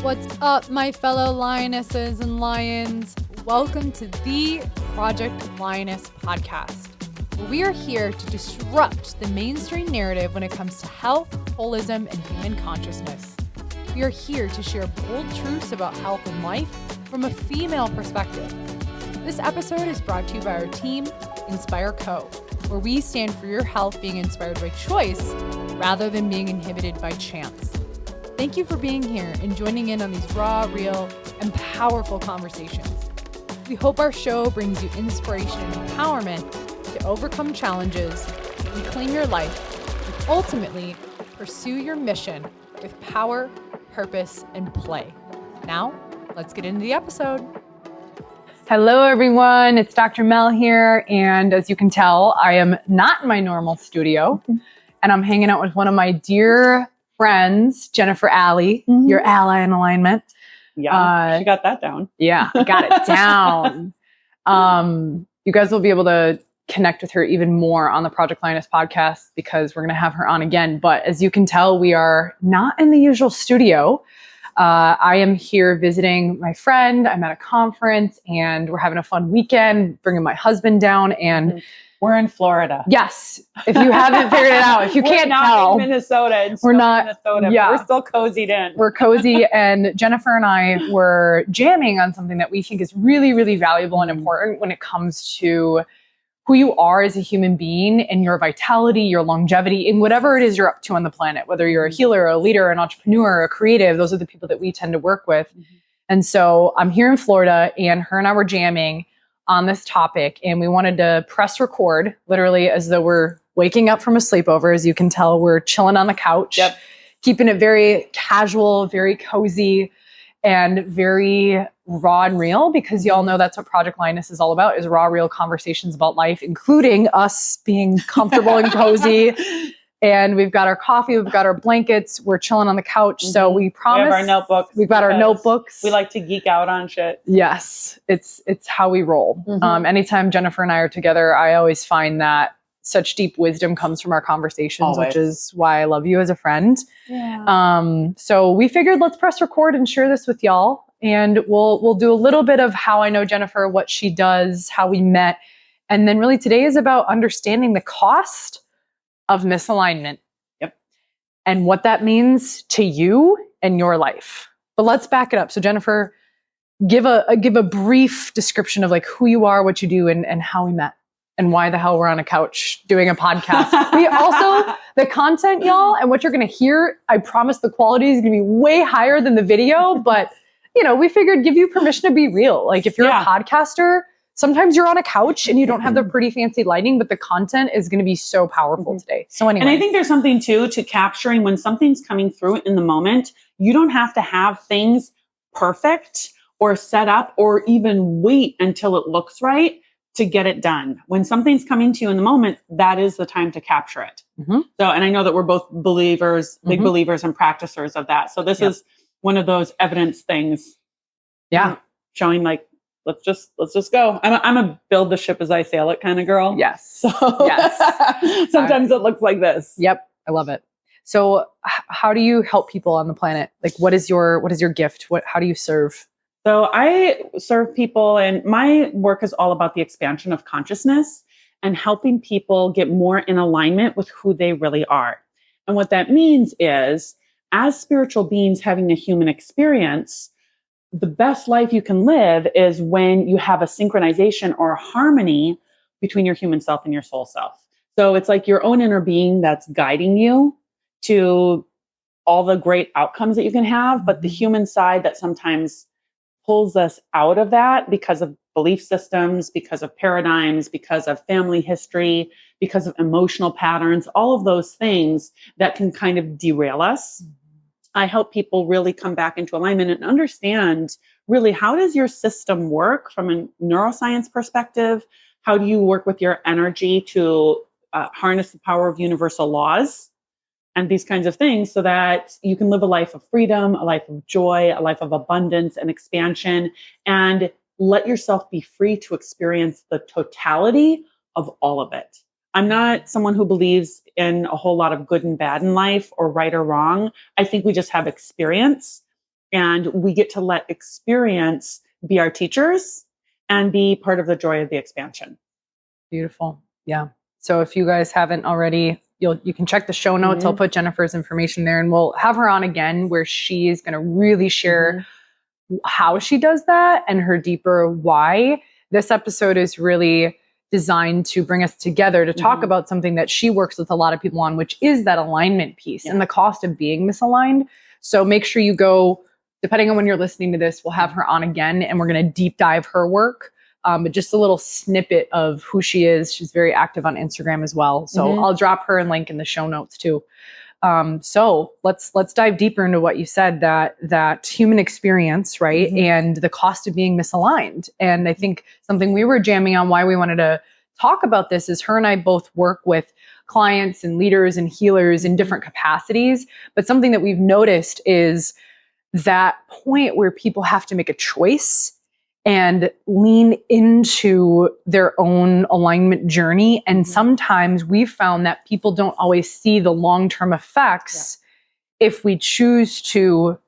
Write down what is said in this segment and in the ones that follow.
What's up, my fellow lionesses and lions? Welcome to the Project Lioness podcast, where we are here to disrupt the mainstream narrative when it comes to health, holism, and human consciousness. We are here to share bold truths about health and life from a female perspective. This episode is brought to you by our team, Inspire Co., where we stand for your health being inspired by choice rather than being inhibited by chance. Thank you for being here and joining in on these raw, real, and powerful conversations. We hope our show brings you inspiration and empowerment to overcome challenges, reclaim your life, and ultimately pursue your mission with power, purpose, and play. Now, let's get into the episode. Hello, everyone. It's Dr. Mel here. And as you can tell, I am not in my normal studio. And I'm hanging out with one of my dear friends, Jennifer Alley, your ally in alignment. Yeah, she got that down. Yeah, I got it down. You guys will be able to connect with her even more on the Project Lioness podcast because we're going to have her on again. But as you can tell, we are not in the usual studio. I am here visiting my friend. I'm at a conference and we're having a fun weekend, bringing my husband down and we're in Florida. Yes. If you haven't figured it out, if you can't tell. We're not in Minnesota. We're not. Minnesota, yeah. We're still cozied in. We're cozy. And Jennifer and I were jamming on something that we think is really, really valuable and important when it comes to who you are as a human being and your vitality, your longevity, and whatever it is you're up to on the planet, whether you're a healer, a leader, an entrepreneur, a creative, those are the people that we tend to work with. And so I'm here in Florida and her and I were jamming on this topic and we wanted to press record literally as though we're waking up from a sleepover. As you can tell, we're chilling on the couch, keeping it very casual, very cozy, and very raw and real, because y'all know that's what Project Lioness is all about, is raw, real conversations about life, including us being comfortable and cozy. And we've got our coffee, we've got our blankets, we're chilling on the couch. So we promise. We have our notebooks. We've got our notebooks. We like to geek out on shit. Yes, it's how we roll. Anytime Jennifer and I are together, I always find that such deep wisdom comes from our conversations, which is why I love you as a friend. Yeah. So we figured let's press record and share this with y'all. And we'll do a little bit of how I know Jennifer, what she does, how we met. And then really today is about understanding the cost of misalignment. And what that means to you and your life. But let's back it up. So Jennifer, give a brief description of like who you are, what you do, and how we met. And why the hell we're on a couch doing a podcast. We also, the content, y'all, and what you're going to hear, I promise the quality is going to be way higher than the video. But, we figured give you permission to be real. Like if you're a podcaster, sometimes you're on a couch and you don't have the pretty fancy lighting, but the content is going to be so powerful today. So anyway. And I think there's something too to capturing when something's coming through in the moment. You don't have to have things perfect or set up or even wait until it looks right to get it done. When something's coming to you in the moment, that is the time to capture it. So, and I know that we're both believers, big believers and practicers of that. So this is one of those evidence things. Yeah. Showing like, let's just go. I'm a build the ship as I sail it kind of girl. Yes. So sometimes it looks like this. Yep. I love it. So how do you help people on the planet? Like what is your gift? How do you serve? So I serve people and my work is all about the expansion of consciousness and helping people get more in alignment with who they really are. And what that means is as spiritual beings having a human experience, the best life you can live is when you have a synchronization or a harmony between your human self and your soul self. So it's like your own inner being that's guiding you to all the great outcomes that you can have, but the human side that sometimes pulls us out of that because of belief systems, because of paradigms, because of family history, because of emotional patterns, all of those things that can kind of derail us. I help people really come back into alignment and understand really how does your system work from a neuroscience perspective? How do you work with your energy to harness the power of universal laws and these kinds of things so that you can live a life of freedom, a life of joy, a life of abundance and expansion, and let yourself be free to experience the totality of all of it. I'm not someone who believes in a whole lot of good and bad in life or right or wrong. I think we just have experience And we get to let experience be our teachers and be part of the joy of the expansion. Beautiful. Yeah. So if you guys haven't already, you can check the show notes. I'll put Jennifer's information there, and we'll have her on again where she is going to really share how she does that and her deeper why. This episode is really designed to bring us together to talk about something that she works with a lot of people on, which is that alignment piece and the cost of being misaligned. So make sure you go, depending on when you're listening to this, we'll have her on again and we're going to deep dive her work. But just a little snippet of who she is. She's very active on Instagram as well. So I'll drop her link in the show notes too. So let's dive deeper into what you said, that human experience, right? And the cost of being misaligned. And I think something we were jamming on why we wanted to talk about this is her and I both work with clients and leaders and healers in different capacities. But something that we've noticed is that point where people have to make a choice and lean into their own alignment journey. And sometimes we've found that people don't always see the long-term effects if we choose to,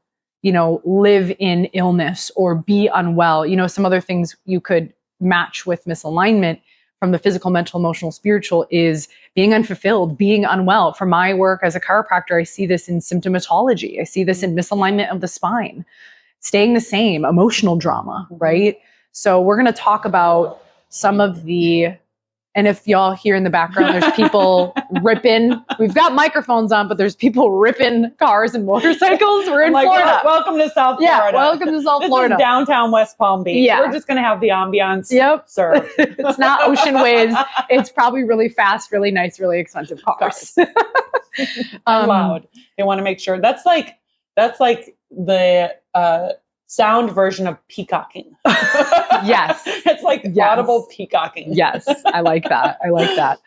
live in illness or be unwell. Some other things you could match with misalignment from the physical, mental, emotional, spiritual is being unfulfilled, being unwell. For my work as a chiropractor, I see this in symptomatology. I see this in misalignment of the spine. Staying the same, emotional drama, right? So we're going to talk about some of and if y'all hear in the background, there's people ripping. We've got microphones on, but there's people ripping cars and motorcycles. We're in Florida. Welcome to South Florida. Yeah, welcome to South Florida. This is downtown West Palm Beach. Yeah. We're just going to have the ambiance served. It's not ocean waves. It's probably really fast, really nice, really expensive cars. Loud. They want to make sure. That's like the sound version of peacocking. Yes. It's like audible peacocking. Yes. I like that.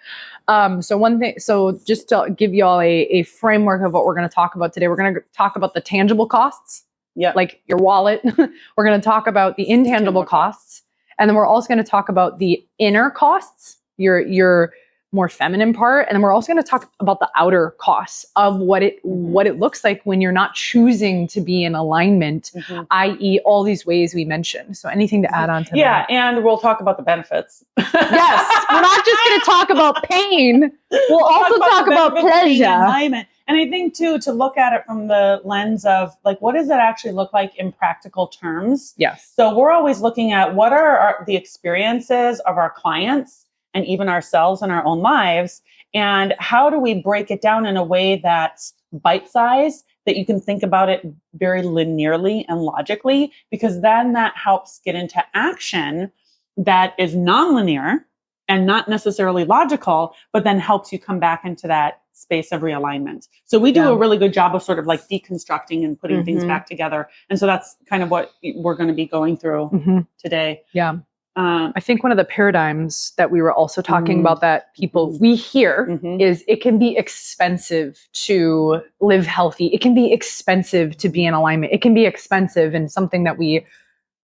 So just to give you all a framework of what we're going to talk about today, we're going to talk about the tangible costs, like your wallet. We're going to talk about the intangible costs. And then we're also going to talk about the inner costs, your more feminine part. And then we're also going to talk about the outer costs of what it looks like when you're not choosing to be in alignment, i.e. all these ways we mentioned. So anything to add on to that? Yeah, and we'll talk about the benefits. Yes, we're not just going to talk about pain. We'll also talk about pleasure. Alignment. And I think too, to look at it from the lens of what does that actually look like in practical terms? Yes. So we're always looking at what are the experiences of our clients and even ourselves in our own lives. And how do we break it down in a way that's bite-sized, that you can think about it very linearly and logically, because then that helps get into action that is nonlinear and not necessarily logical, but then helps you come back into that space of realignment. So we do a really good job of sort of deconstructing and putting things back together. And so that's kind of what we're going to be going through today. Yeah. I think one of the paradigms that we were also talking about that people we hear is it can be expensive to live healthy. It can be expensive to be in alignment. It can be expensive. And something that we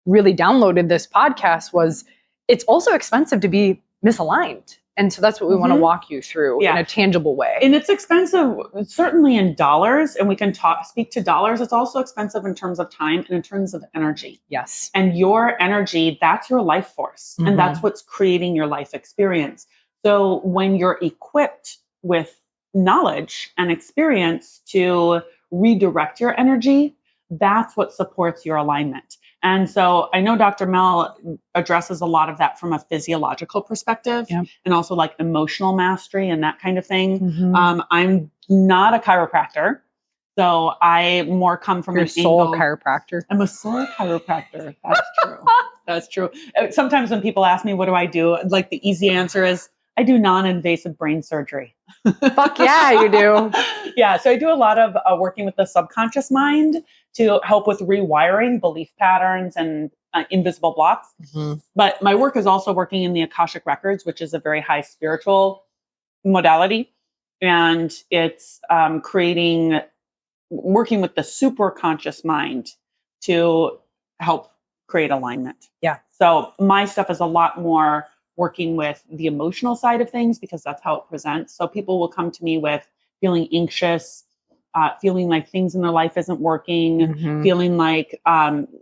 really downloaded this podcast was it's also expensive to be misaligned. And so that's what we want to walk you through in a tangible way. And it's expensive, certainly in dollars, and we can speak to dollars. It's also expensive in terms of time and in terms of energy. Yes. And your energy, that's your life force. And that's what's creating your life experience. So when you're equipped with knowledge and experience to redirect your energy, that's what supports your alignment. And so I know Dr. Mel addresses a lot of that from a physiological perspective and also emotional mastery and that kind of thing. I'm not a chiropractor, so I more come from You're an angle. chiropractor. I'm a soul chiropractor. That's true. That's true. Sometimes when people ask me, what do I do? The easy answer is I do non-invasive brain surgery. Fuck yeah, you do. Yeah. So I do a lot of working with the subconscious mind to help with rewiring belief patterns and invisible blocks. But my work is also working in the Akashic Records, which is a very high spiritual modality. And it's working with the superconscious mind to help create alignment. Yeah. So my stuff is a lot more working with the emotional side of things because that's how it presents. So people will come to me with feeling anxious, feeling like things in their life isn't working, feeling like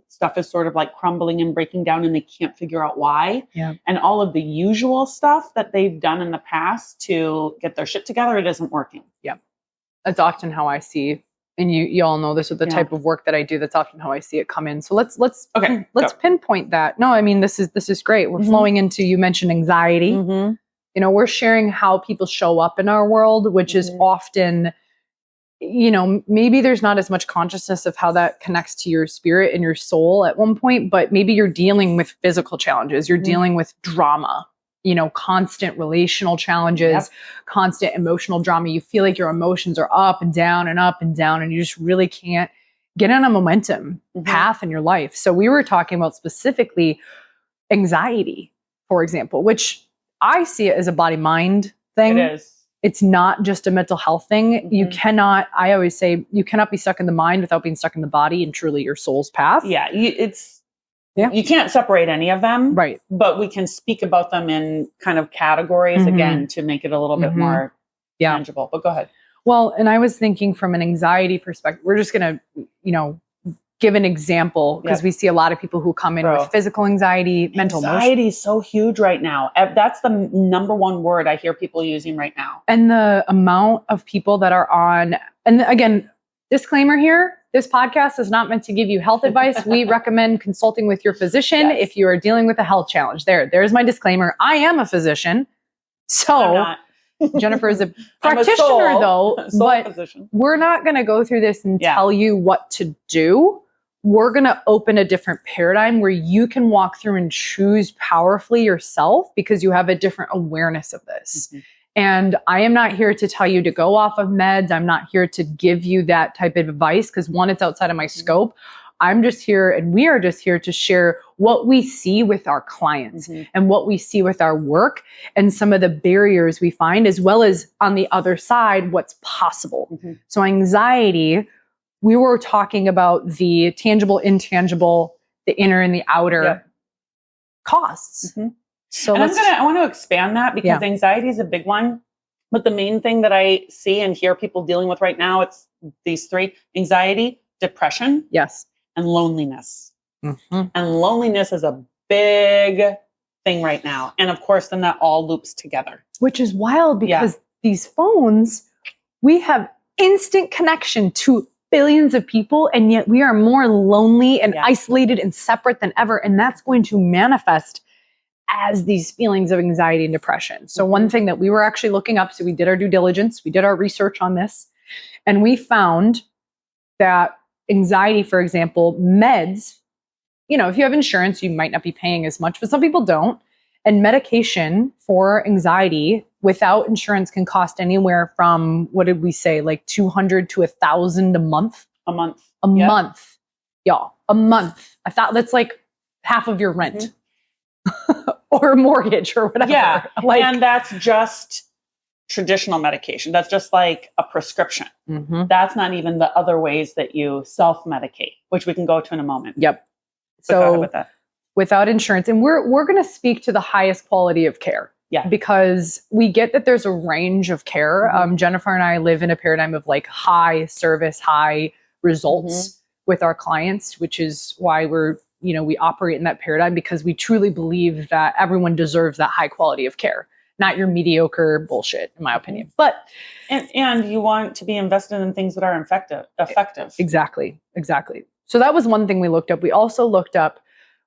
stuff is sort of like crumbling and breaking down and they can't figure out why. Yeah. And all of the usual stuff that they've done in the past to get their shit together, it isn't working. Yeah. That's often how I see, and you all know this with the type of work that I do. That's often how I see it come in. So let's pinpoint that. No, I mean, this is great. We're flowing into, you mentioned anxiety. You know, we're sharing how people show up in our world, which is often, you know, maybe there's not as much consciousness of how that connects to your spirit and your soul at one point, but maybe you're dealing with physical challenges. You're dealing with drama, you know, constant relational challenges, constant emotional drama. You feel like your emotions are up and down and up and down, and you just really can't get on a momentum path in your life. So we were talking about specifically anxiety, for example, which I see it as a body-mind thing. It is. It's not just a mental health thing. You cannot, I always say, you cannot be stuck in the mind without being stuck in the body and truly your soul's path. Yeah, you can't separate any of them. Right. But we can speak about them in kind of categories again to make it a little bit more tangible. But go ahead. Well, and I was thinking from an anxiety perspective, we're just going to, you know, give an example because we see a lot of people who come in with physical anxiety, mental anxiety is so huge right now. That's the number one word I hear people using right now. And the amount of people that are on, and again, disclaimer here, this podcast is not meant to give you health advice. We recommend consulting with your physician if you are dealing with a health challenge. There's my disclaimer. I am a physician. So Jennifer is a practitioner but physician. We're not going to go through this and tell you what to do. We're going to open a different paradigm where you can walk through and choose powerfully yourself because you have a different awareness of this. And I am not here to tell you to go off of meds. I'm not here to give you that type of advice because one, it's outside of my scope. I'm just here, and we are just here to share what we see with our clients and what we see with our work and some of the barriers we find, as well as on the other side, what's possible. So anxiety, we were talking about the tangible, intangible, the inner and the outer costs. So and I want to expand that because anxiety is a big one. But the main thing that I see and hear people dealing with right now, it's these three: anxiety, depression, and loneliness. And loneliness is a big thing right now. And of course, then that all loops together. Which is wild because these phones, we have instant connection to billions of people, and yet we are more lonely and isolated and separate than ever. And that's going to manifest as these feelings of anxiety and depression. So one thing that we were actually looking up, so we did our due diligence, we did our research on this, and we found that anxiety, for example, meds, you know, if you have insurance, you might not be paying as much, but some people don't. And medication for anxiety without insurance can cost anywhere from, what did we say, like $200 to $1,000 a month? A month. Month. Y'all, a month. I thought that's like half of your rent or a mortgage or whatever. Yeah. And that's just traditional medication. That's just like a prescription. That's not even the other ways that you self-medicate, which we can go to in a moment. So without insurance, and we're going to speak to the highest quality of care. Because we get that there's a range of care. Jennifer and I live in a paradigm of like high service, high results with our clients, which is why we operate in that paradigm, because we truly believe that everyone deserves that high quality of care, not your mediocre bullshit, in my opinion. But and you want to be invested in things that are effective. Exactly. So that was one thing we looked up. We also looked up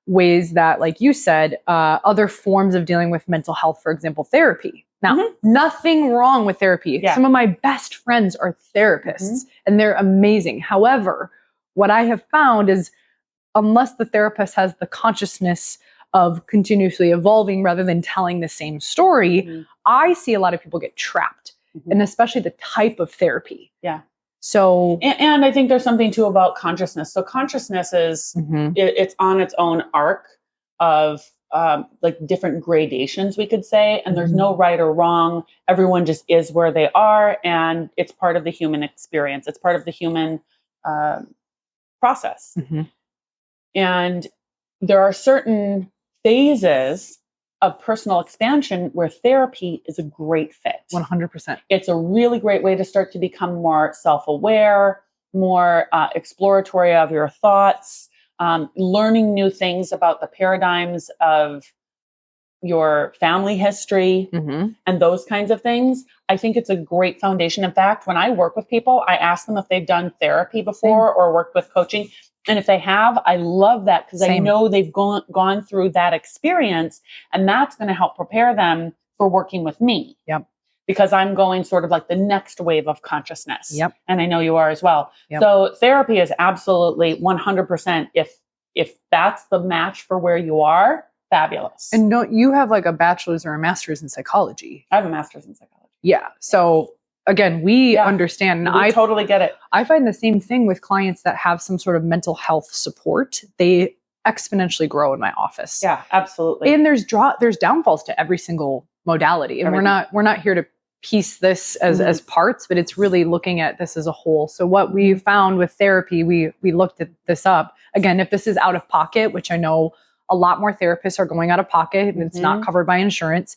ways that, like you said, other forms of dealing with mental health, for example, therapy. Now, nothing wrong with therapy. Some of my best friends are therapists and they're amazing. However, what I have found is unless the therapist has the consciousness of continuously evolving rather than telling the same story, I see a lot of people get trapped, and especially the type of therapy. So, and I think there's something too about consciousness. So consciousness is, it's on its own arc of like different gradations, we could say, and there's no right or wrong. Everyone just is where they are, and it's part of the human experience. It's part of the human process. And there are certain phases of personal expansion where therapy is a great fit. 100%. It's a really great way to start to become more self-aware, more exploratory of your thoughts, learning new things about the paradigms of your family history and those kinds of things. I think it's a great foundation. In fact, when I work with people, I ask them if they've done therapy before or worked with coaching. And if they have, I love that because I know they've gone through that experience, and that's going to help prepare them for working with me. Yep. Because I'm going sort of like the next wave of consciousness. Yep. And I know you are as well. Yep. So therapy is absolutely 100%. If that's the match for where you are, fabulous. And don't you have like a bachelor's or a master's in psychology? I have a master's in psychology. Yeah. So again, we understand. And I totally get it. I find the same thing with clients that have some sort of mental health support. They exponentially grow in my office. Yeah, absolutely. And there's downfalls to every single modality. And we're not here to piece this as parts, but it's really looking at this as a whole. So what we found with therapy, we looked at this up. Again, if this is out of pocket, which I know a lot more therapists are going out of pocket and it's not covered by insurance,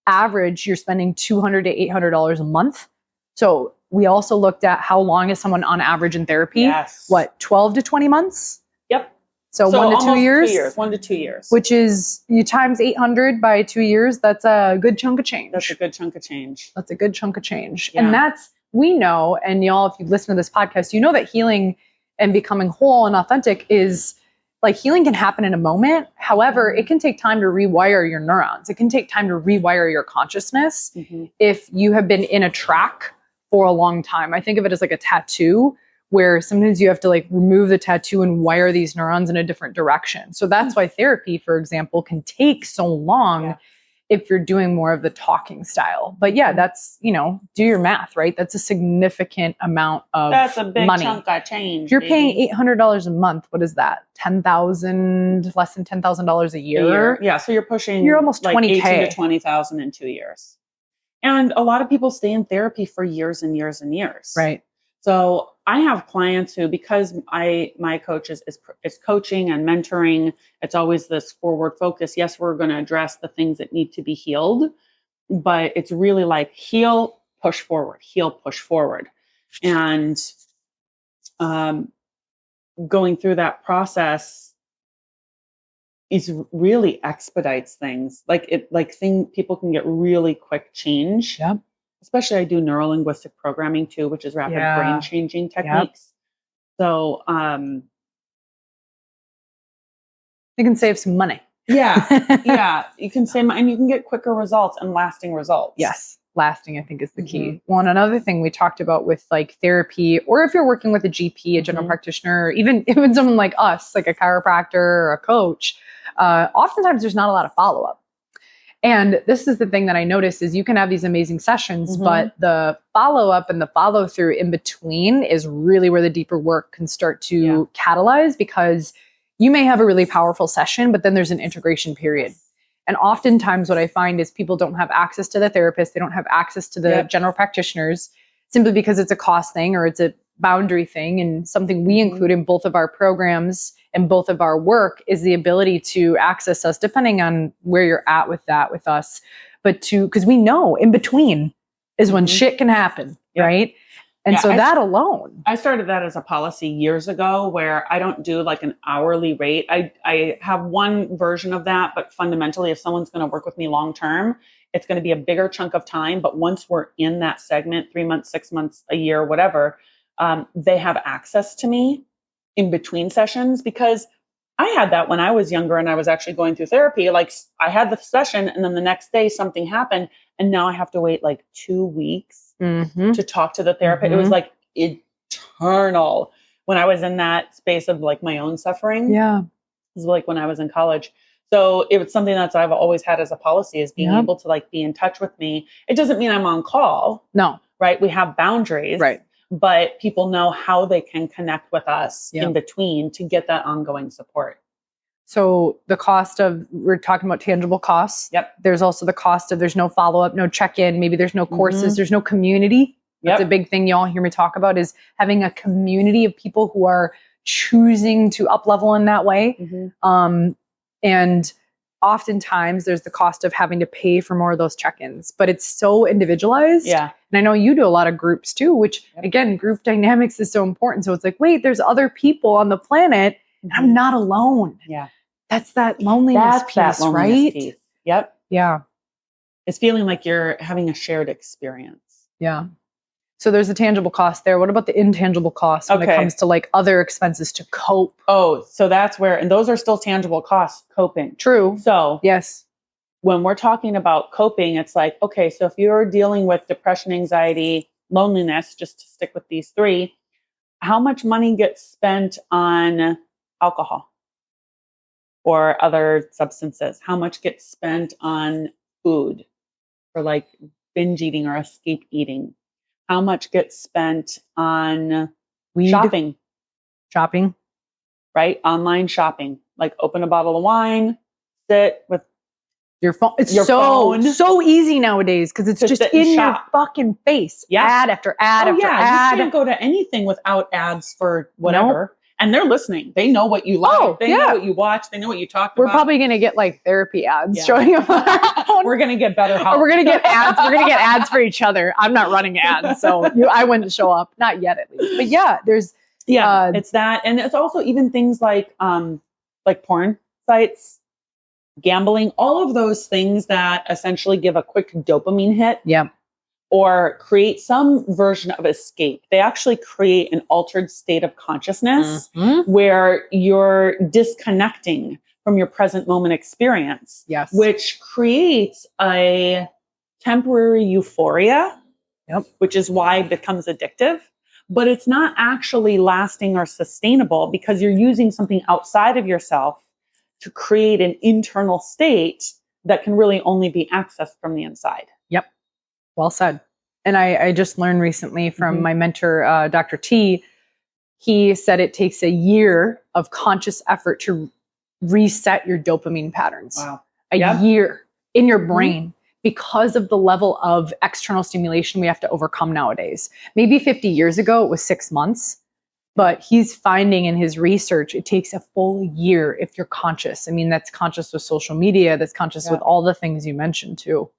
average, you're spending $200 to $800 a month. So we also looked at how long is someone on average in therapy? Yes. What, 12 to 20 months? Yep. So 1 to 2 years? 2 years, 1 to 2 years. Which is, you times 800 by 2 years, that's a good chunk of change. That's a good chunk of change. That's a good chunk of change. Yeah. And that's, we know, and y'all, if you listen to this podcast, you know that healing and becoming whole and authentic is, like, healing can happen in a moment. However, it can take time to rewire your neurons. It can take time to rewire your consciousness if you have been in a track for a long time. I think of it as like a tattoo, where sometimes you have to like remove the tattoo and wire these neurons in a different direction. So that's why therapy, for example, can take so long if you're doing more of the talking style. But yeah, that's, do your math, right? That's a significant amount of money. That's a big chunk of change. If you're paying $800 a month, what is that? $10,000, less than $10,000 a year? Yeah, so you're almost like 20K. 18 to 20,000 in 2 years. And a lot of people stay in therapy for years and years and years. Right. So I have clients who, because my coach is coaching and mentoring, it's always this forward focus. Yes, we're going to address the things that need to be healed, but it's really like heal, push forward, heal, push forward. And going through that process is really expedites things. People can get really quick change. Yep. Especially I do neuro-linguistic programming too, which is rapid brain changing techniques. Yep. So you can save some money. Yeah. You can save money and you can get quicker results and lasting results. Yes. Lasting, I think, is the key. Well, and another thing we talked about with like therapy, or if you're working with a GP, a general practitioner, or even someone like us, like a chiropractor or a coach, oftentimes there's not a lot of follow-up. And this is the thing that I noticed is you can have these amazing sessions, but the follow-up and the follow-through in between is really where the deeper work can start to catalyze, because you may have a really powerful session, but then there's an integration period. And oftentimes what I find is people don't have access to the therapist. They don't have access to the general practitioners simply because it's a cost thing or it's a boundary thing. And something we include in both of our programs and both of our work is the ability to access us, depending on where you're at with that with us, but because we know in between is when shit can happen, right? And so that alone. I started that as a policy years ago where I don't do like an hourly rate. I have one version of that, but fundamentally, if someone's going to work with me long term, it's going to be a bigger chunk of time. But once we're in that segment, 3 months, 6 months, a year, whatever, they have access to me in between sessions, because I had that when I was younger and I was actually going through therapy. Like, I had the session and then the next day something happened and now I have to wait like 2 weeks to talk to the therapist. It was like eternal when I was in that space of like my own suffering. Yeah. It was like when I was in college. So it was something that I've always had as a policy, is being able to like be in touch with me. It doesn't mean I'm on call. No. Right. We have boundaries. Right. But people know how they can connect with us in between to get that ongoing support. So the cost of, we're talking about tangible costs. Yep. There's also the cost of there's no follow-up, no check-in, maybe there's no courses, there's no community. That's a big thing y'all hear me talk about, is having a community of people who are choosing to up-level in that way. And oftentimes there's the cost of having to pay for more of those check-ins, but it's so individualized. Yeah. And I know you do a lot of groups too, which again, group dynamics is so important. So it's like, wait, there's other people on the planet and I'm not alone. Yeah. That's that loneliness piece, right? Piece. Yep. Yeah. It's feeling like you're having a shared experience. Yeah. So there's a tangible cost there. What about the intangible cost when it comes to like other expenses to cope? Oh, so that's where, and those are still tangible costs, coping. True. So yes, when we're talking about coping, it's like, okay, so if you're dealing with depression, anxiety, loneliness, just to stick with these three, how much money gets spent on alcohol or other substances? How much gets spent on food for like binge eating or escape eating? How much gets spent on weed, shopping, right? Online shopping, like open a bottle of wine, sit with your phone. It's your phone. so easy nowadays because it's just in your fucking face. Yeah. Ad after ad after ad. You can't go to anything without ads for whatever. Nope. And they're listening. They know what you like. They know what you watch. They know what you talk about. We're probably going to get like therapy ads showing up on our phone. We're going to get better help. Or we're going to get ads. We're going to get ads for each other. I'm not running ads, so I wouldn't show up. Not yet, at least. But yeah, there's it's that, and it's also even things like porn sites, gambling, all of those things that essentially give a quick dopamine hit. Yeah. Or create some version of escape. They actually create an altered state of consciousness where you're disconnecting from your present moment experience, which creates a temporary euphoria, which is why it becomes addictive. But it's not actually lasting or sustainable because you're using something outside of yourself to create an internal state that can really only be accessed from the inside. Yep. Well said. And I just learned recently from my mentor, Dr. T, he said it takes a year of conscious effort to reset your dopamine patterns. Wow. A year in your brain because of the level of external stimulation we have to overcome nowadays. Maybe 50 years ago, it was 6 months, but he's finding in his research, it takes a full year if you're conscious. I mean, that's conscious with social media, that's conscious with all the things you mentioned too.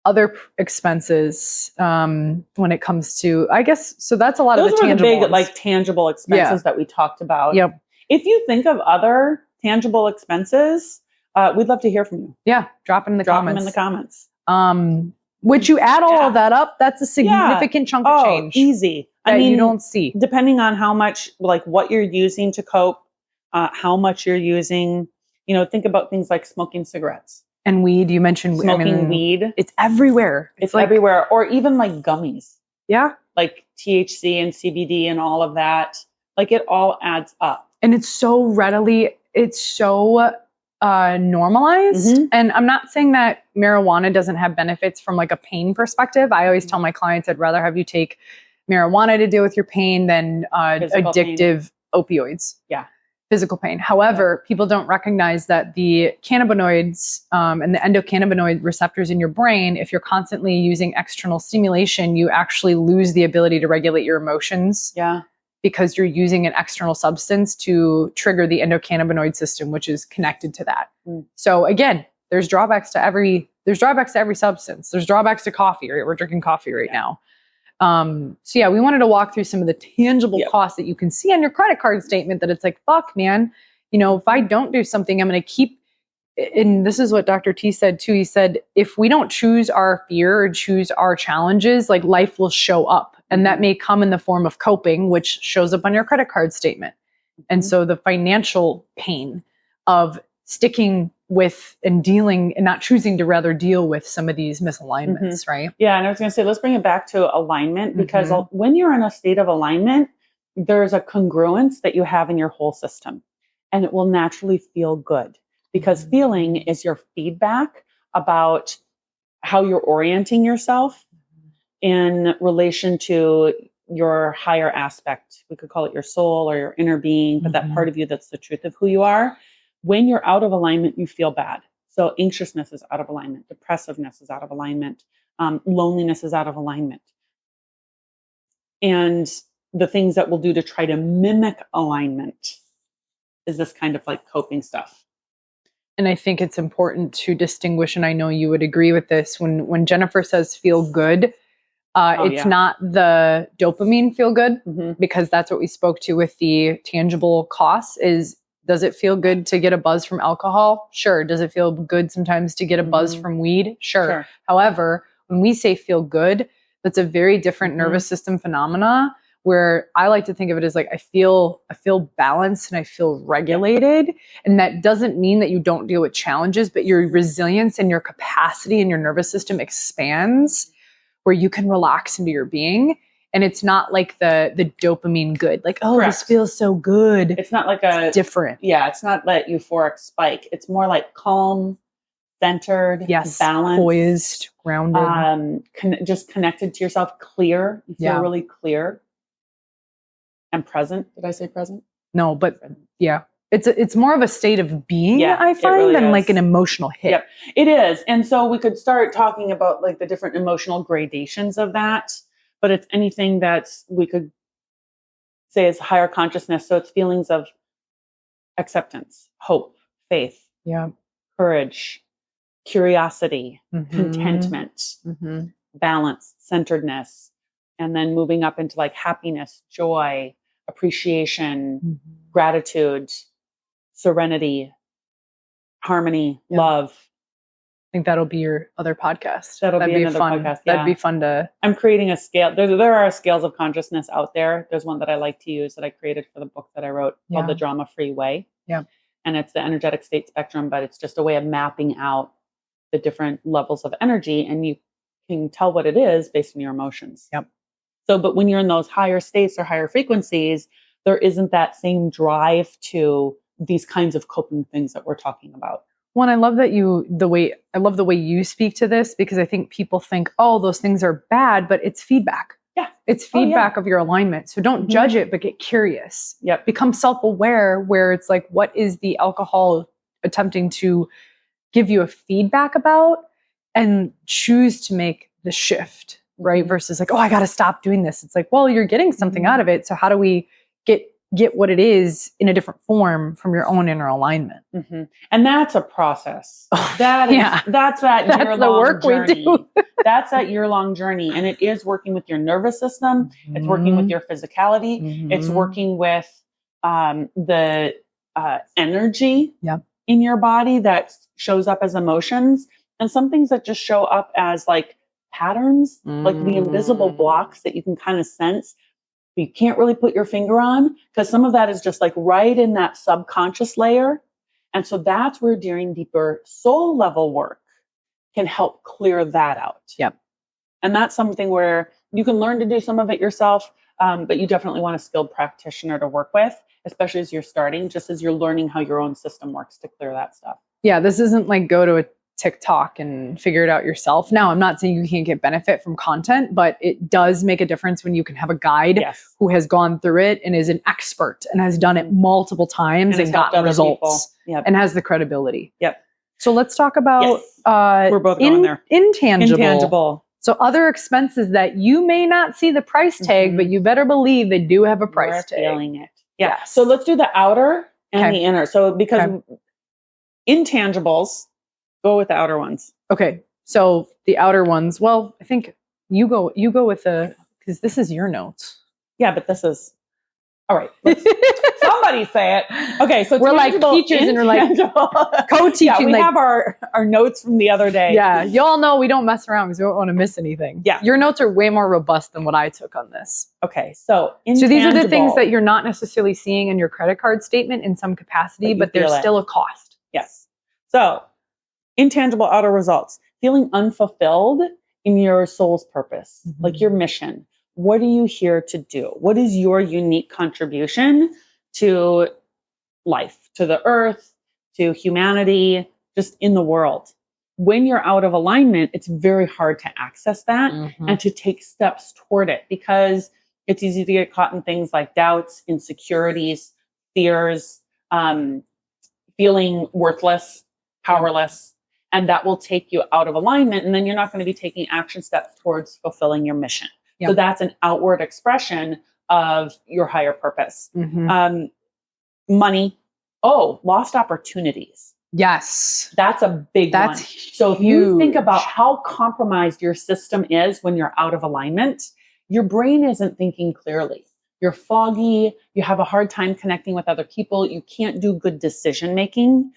Other expenses when it comes to, I guess, so that's a lot of the tangible big ones. like tangible expenses that we talked about. Yep. If you think of other tangible expenses, we'd love to hear from you. Yeah, drop them in the comments. Drop them in the comments. Would you add all of that up? That's a significant chunk of change. Easy. I mean, you don't see. Depending on how much, like what you're using to cope, how much you're using, think about things like smoking cigarettes. And weed, you mentioned smoking weed. It's everywhere. It's like, everywhere. Or even like gummies. Yeah. Like THC and CBD and all of that. Like it all adds up. And it's so normalized. And I'm not saying that marijuana doesn't have benefits from like a pain perspective. I always tell my clients, I'd rather have you take marijuana to deal with your pain than addictive opioids. Yeah. Physical pain. However, people don't recognize that the cannabinoids and the endocannabinoid receptors in your brain, if you're constantly using external stimulation, you actually lose the ability to regulate your emotions. Yeah. Because you're using an external substance to trigger the endocannabinoid system, which is connected to that. So again, there's drawbacks to every substance. There's drawbacks to coffee, right? We're drinking coffee right now. So yeah, we wanted to walk through some of the tangible costs that you can see on your credit card statement that it's like, fuck man, if I don't do something, I'm going to keep, and this is what Dr. T said too. He said, if we don't choose our fear or choose our challenges, like life will show up and that may come in the form of coping, which shows up on your credit card statement. And so the financial pain of sticking with and dealing and not choosing to rather deal with some of these misalignments, right? Yeah. And I was going to say, let's bring it back to alignment because when you're in a state of alignment, there's a congruence that you have in your whole system and it will naturally feel good because feeling is your feedback about how you're orienting yourself in relation to your higher aspect. We could call it your soul or your inner being, but that part of you that's the truth of who you are. When you're out of alignment, you feel bad. So anxiousness is out of alignment. Depressiveness is out of alignment. Loneliness is out of alignment. And the things that we'll do to try to mimic alignment is this kind of like coping stuff. and I think it's important to distinguish, and I know you would agree with this, when Jennifer says feel good, it's not the dopamine feel good, because that's what we spoke to with the tangible costs is, does it feel good to get a buzz from alcohol? Sure. Does it feel good sometimes to get a buzz from weed? Sure. However, when we say feel good, that's a very different nervous system phenomena, where I like to think of it as like, I feel balanced and I feel regulated. And that doesn't mean that you don't deal with challenges, but your resilience and your capacity in your nervous system expands, where you can relax into your being. And it's not like the dopamine good, like, oh, this feels so good. It's not like it's different. Yeah, it's not that euphoric spike. It's more like calm, centered, balanced, poised, grounded, just connected to yourself, clear. You feel really clear and present. Did I say present? No, but yeah. It's more of a state of being, I find, really than is. like an emotional hit. Yep, it is. And so we could start talking about like the different emotional gradations of that, but it's anything that we could say is higher consciousness. So it's feelings of acceptance, hope, faith, courage, curiosity, contentment, balance, centeredness, and then moving up into like happiness, joy, appreciation, gratitude, serenity, harmony, love. I think that'll be your other podcast. That'd be another fun. podcast. That'd be fun to. I'm creating a scale. There are scales of consciousness out there. There's one that I like to use that I created for the book that I wrote called The Drama Free Way. Yeah. And it's the energetic state spectrum, but it's just a way of mapping out the different levels of energy, and you can tell what it is based on your emotions. Yep. So, but when you're in those higher states or higher frequencies, there isn't that same drive to these kinds of coping things that we're talking about. One, I love that I love the way you speak to this, because I think people think, oh, those things are bad, but it's feedback. Yeah. It's feedback of your alignment. So don't judge it, but get curious. Yep. Become self-aware, where it's like, what is the alcohol attempting to give you a feedback about, and choose to make the shift, right? Versus like, oh, I got to stop doing this. It's like, well, you're getting something out of it. So how do we get what it is in a different form from your own inner alignment? And that's a process. That's that year-long the work journey. We do. That's that year-long journey. And it is working with your nervous system. It's working with your physicality. It's working with the energy in your body that shows up as emotions, and some things that just show up as like patterns, like the invisible blocks that you can kind of sense. You can't really put your finger on, because some of that is just like right in that subconscious layer. And so that's where doing deeper soul level work can help clear that out. Yep. And that's something where you can learn to do some of it yourself, but you definitely want a skilled practitioner to work with, especially as you're starting, just as you're learning how your own system works to clear that stuff. Yeah, this isn't like go to a TikTok and figure it out yourself. Now, I'm not saying you can't get benefit from content, but it does make a difference when you can have a guide who has gone through it and is an expert and has done it multiple times and gotten results and has the credibility. Yep. So let's talk about we're both going there. Intangible. So other expenses that you may not see the price tag, but you better believe they do have a price tag. Feeling it. Yeah. Yes. So let's do the outer and the inner. So because intangibles, go with the outer ones. Okay. So the outer ones, well, I think you go with because this is your notes. Yeah, but this is, all right. Somebody say it. Okay. So we're like teachers and we're like co-teaching. Yeah, we have our notes from the other day. Yeah. Y'all know we don't mess around because we don't want to miss anything. Yeah. Your notes are way more robust than what I took on this. Okay. So these are the things that you're not necessarily seeing in your credit card statement in some capacity, but there's still a cost. Yes. So intangible outer results, feeling unfulfilled in your soul's purpose, like your mission. What are you here to do? What is your unique contribution to life, to the earth, to humanity, just in the world? When you're out of alignment, it's very hard to access that and to take steps toward it, because it's easy to get caught in things like doubts, insecurities, fears, feeling worthless, powerless. And that will take you out of alignment. And then you're not going to be taking action steps towards fulfilling your mission. Yep. So that's an outward expression of your higher purpose. Money. Oh, lost opportunities. Yes. That's a big one. So if you think about how compromised your system is when you're out of alignment, your brain isn't thinking clearly. You're foggy. You have a hard time connecting with other people. You can't do good decision making.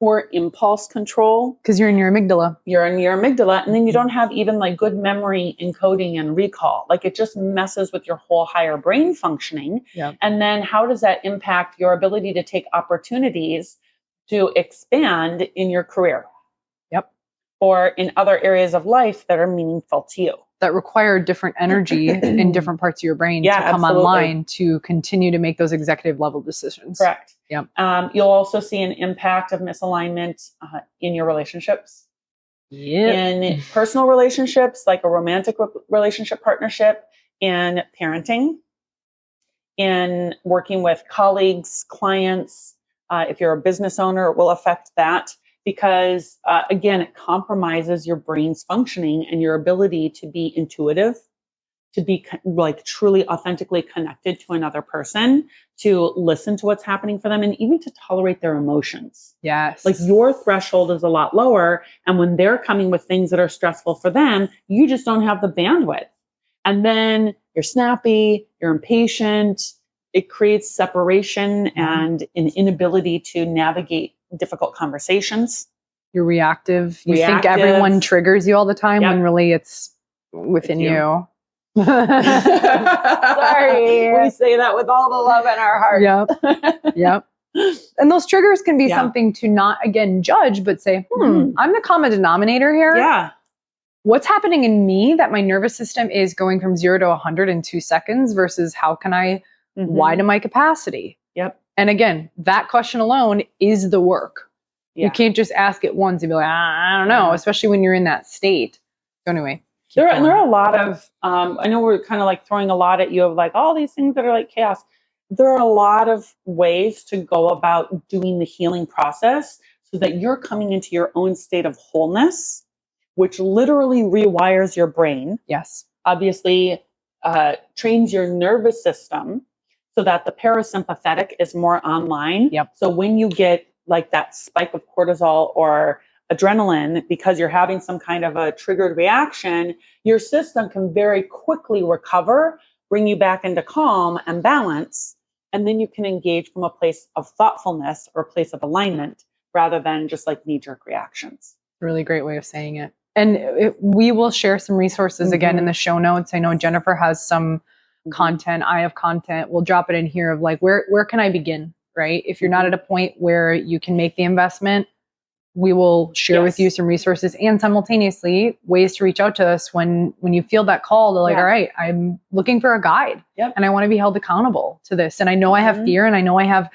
Poor impulse control. Because you're in your amygdala. You're in your amygdala. And then you don't have even like good memory encoding and recall. Like it just messes with your whole higher brain functioning. Yep. And then how does that impact your ability to take opportunities to expand in your career? Yep. Or in other areas of life that are meaningful to you. That require different energy in different parts of your brain to come online to continue to make those executive level decisions. Correct. Yep. You'll also see an impact of misalignment in your relationships. Yep. In personal relationships, like a romantic relationship partnership, in parenting, in working with colleagues, clients. If you're a business owner, it will affect that. Because again, it compromises your brain's functioning and your ability to be intuitive, to be like truly authentically connected to another person, to listen to what's happening for them, and even to tolerate their emotions. Yes. Like your threshold is a lot lower. And when they're coming with things that are stressful for them, you just don't have the bandwidth. And then you're snappy, you're impatient. It creates separation and an inability to navigate difficult conversations. You're reactive. You think everyone triggers you all the time when really it's within you. Sorry. We say that with all the love in our heart. Yep. Yep. And those triggers can be something to not, again, judge, but say, I'm the common denominator here. Yeah. What's happening in me that my nervous system is going from 0 to 100 in 2 seconds versus how can I widen my capacity? Yep. And again, that question alone is the work. Yeah. You can't just ask it once and be like, I don't know, especially when you're in that state. So anyway. There are a lot of, I know we're kind of like throwing a lot at you of like all these things that are like chaos. There are a lot of ways to go about doing the healing process so that you're coming into your own state of wholeness, which literally rewires your brain. Yes. Obviously, trains your nervous system so that the parasympathetic is more online. Yep. So when you get like that spike of cortisol or adrenaline because you're having some kind of a triggered reaction, your system can very quickly recover, bring you back into calm and balance, and then you can engage from a place of thoughtfulness or a place of alignment rather than just like knee-jerk reactions. Really great way of saying it. And we will share some resources again in the show notes. I know Jennifer has some content. I have content. We'll drop it in here of like, where can I begin, right? If you're not at a point where you can make the investment, we will share with you some resources and simultaneously ways to reach out to us when you feel that call to like, all right, I'm looking for a guide and I want to be held accountable to this. And I know I have fear and I know I have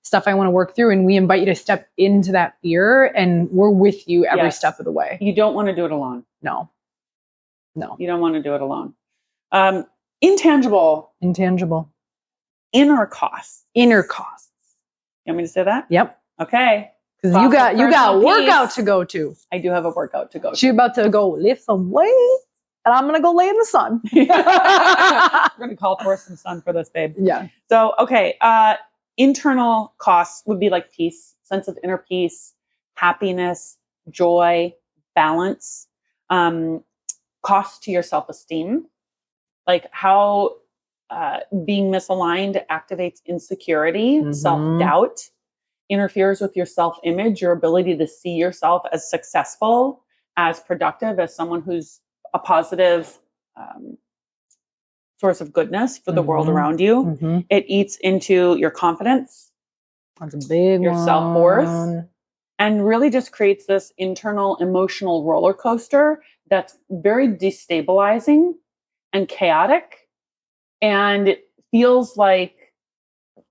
stuff I want to work through, and we invite you to step into that fear and we're with you every step of the way. You don't want to do it alone. No. You don't want to do it alone. Intangible. Inner costs. You want me to say that? Yep. Okay. Because you got a workout to go to. I do have a workout to go to. She's about to go lift some weight, and I'm going to go lay in the sun. We're going to call for some sun for this, babe. Yeah. So, okay. Internal costs would be like peace, sense of inner peace, happiness, joy, balance, cost to your self-esteem, like how being misaligned activates insecurity, self-doubt, interferes with your self-image, your ability to see yourself as successful, as productive, as someone who's a positive source of goodness for the world around you. It eats into your confidence. That's a big your self-worth, and really just creates this internal emotional roller coaster that's very destabilizing and chaotic, and it feels like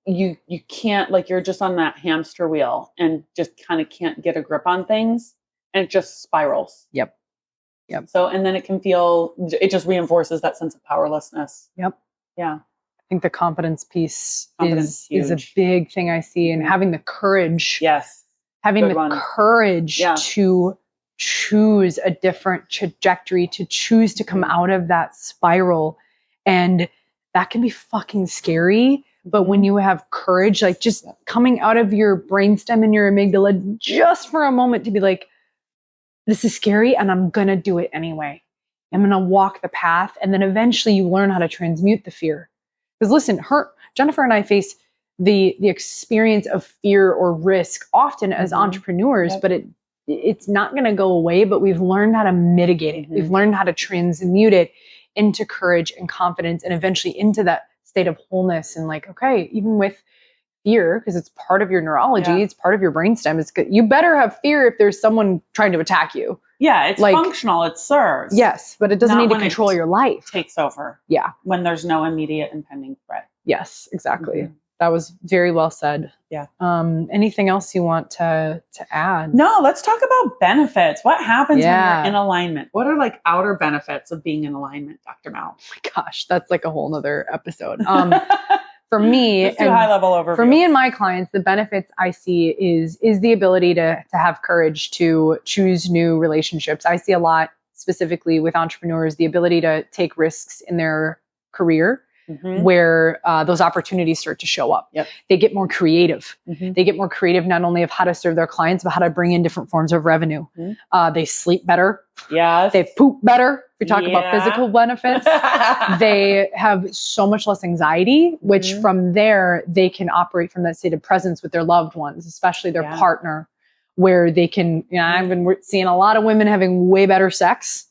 you can't, like you're just on that hamster wheel and just kind of can't get a grip on things, and it just spirals. Yep. So, and then it just reinforces that sense of powerlessness. Yep. Yeah. I think the confidence piece is a big thing I see, and having the courage. Yes. Having the courage to choose a different trajectory, to choose to come out of that spiral. And that can be fucking scary, But when you have courage, like just coming out of your brainstem and your amygdala just for a moment to be like, this is scary and I'm going to do it anyway. I'm going to walk the path. And then eventually you learn how to transmute the fear. Because listen, Jennifer and I face the experience of fear or risk often as entrepreneurs, but it's not going to go away, but we've learned how to mitigate it. We've learned how to transmute it into courage and confidence and eventually into that state of wholeness. And like, okay, even with fear, because it's part of your neurology, it's part of your brainstem. It's good. You better have fear if there's someone trying to attack you. Yeah, it's like, functional. It serves. Yes, but it doesn't need to control your life. Takes over. Yeah. When there's no immediate impending threat. Yes, exactly. That was very well said. Yeah. Anything else you want to add? No, let's talk about benefits. What happens when you're in alignment? What are like outer benefits of being in alignment, Dr. Mal? Oh my gosh, that's like a whole nother episode. For me, let's do high level overview. For me and my clients, the benefits I see is the ability to have courage to choose new relationships. I see a lot specifically with entrepreneurs, the ability to take risks in their career where those opportunities start to show up. They get more creative. They get more creative not only of how to serve their clients, but how to bring in different forms of revenue. They sleep better. They poop better. We talk about physical benefits. They have so much less anxiety, which from there, they can operate from that state of presence with their loved ones, especially their partner, where they can, I've been seeing a lot of women having way better sex,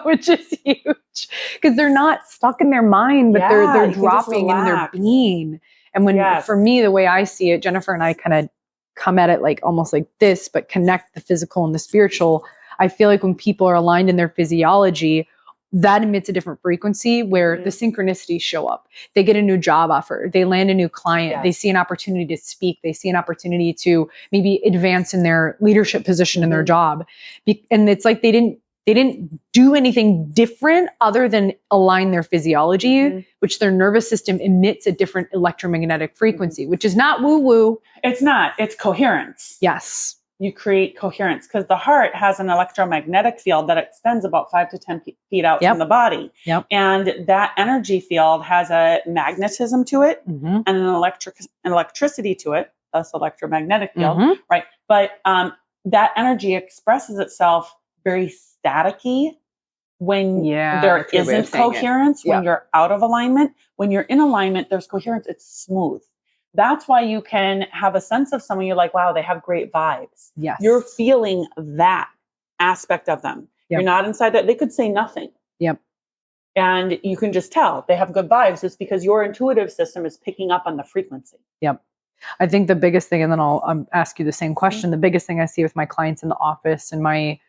which is huge because they're not stuck in their mind, but they're dropping in their being. And when, for me, the way I see it, Jennifer and I kind of come at it like almost like this, but connect the physical and the spiritual. I feel like when people are aligned in their physiology, that emits a different frequency where the synchronicities show up. They get a new job offer. They land a new client. They see an opportunity to speak. They see an opportunity to maybe advance in their leadership position in their job. And it's like they didn't do anything different other than align their physiology, which their nervous system emits a different electromagnetic frequency, which is not woo-woo. It's not. It's coherence. Yes. You create coherence because the heart has an electromagnetic field that extends about 5 to 10 feet out from the body. And that energy field has a magnetism to it and an electricity to it, thus electromagnetic field, right? But that energy expresses itself very staticky when there isn't coherence, when you're out of alignment. When you're in alignment, there's coherence. It's smooth. That's why you can have a sense of someone. You're like, wow, they have great vibes. Yes. You're feeling that aspect of them. You're not inside that. They could say nothing. And you can just tell they have good vibes. It's because your intuitive system is picking up on the frequency. I think the biggest thing, and then I'll ask you the same question. The biggest thing I see with my clients in the office and my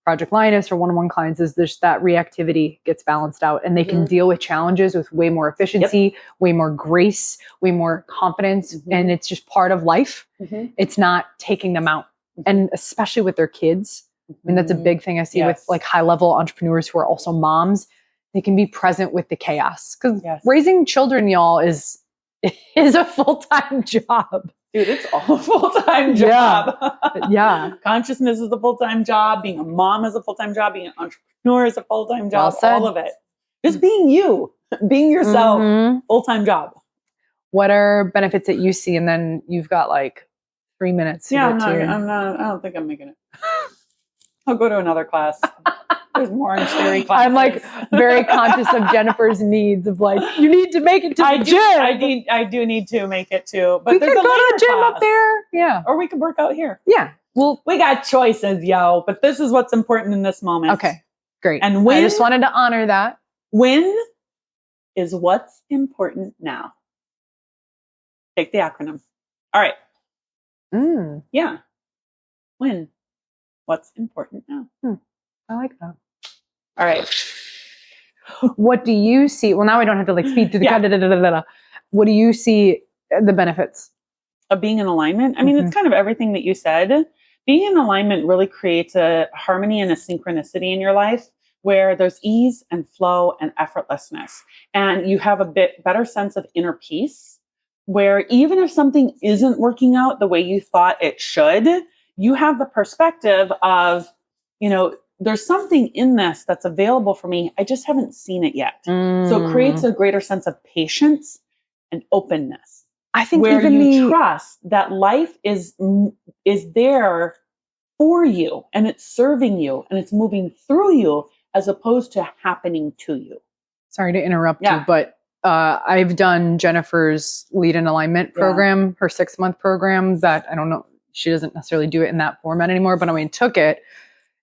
Project Lioness or one-on-one clients is there's that reactivity gets balanced out and they can deal with challenges with way more efficiency, way more grace, way more confidence. And it's just part of life. It's not taking them out. And especially with their kids. I mean, that's a big thing I see with like high-level entrepreneurs who are also moms. They can be present with the chaos because raising children, y'all, is a full-time job. Dude, it's all a full-time job. Consciousness is a full-time job. Being a mom is a full-time job. Being an entrepreneur is a full-time job. All of it. Just being you, being yourself, full-time job. What are benefits that you see? And then you've got like 3 minutes. I don't think I'm making it. I'll go to another class. There's more in theory classes. I'm like very conscious of Jennifer's needs of like, you need to make it to the gym. I do need to make it too. But we could go to the gym up there. Yeah. Or we could work out here. Yeah. Well, we got choices, yo. But this is what's important in this moment. Okay. Great. And I just wanted to honor that. When is what's important now? Take the acronym. All right. Yeah. When? What's important now? I like that. All right. What do you see? Well, now I don't have to like speed through the What do you see the benefits of being in alignment? I mean, it's kind of everything that you said. Being in alignment really creates a harmony and a synchronicity in your life where there's ease and flow and effortlessness. And you have a bit better sense of inner peace where even if something isn't working out the way you thought it should, you have the perspective of, there's something in this that's available for me. I just haven't seen it yet. So it creates a greater sense of patience and openness. I think where even you trust that life is there for you, and it's serving you, and it's moving through you as opposed to happening to you. Sorry to interrupt you, but I've done Jennifer's Lead in Alignment program, her 6-month program that I don't know, she doesn't necessarily do it in that format anymore, but I took it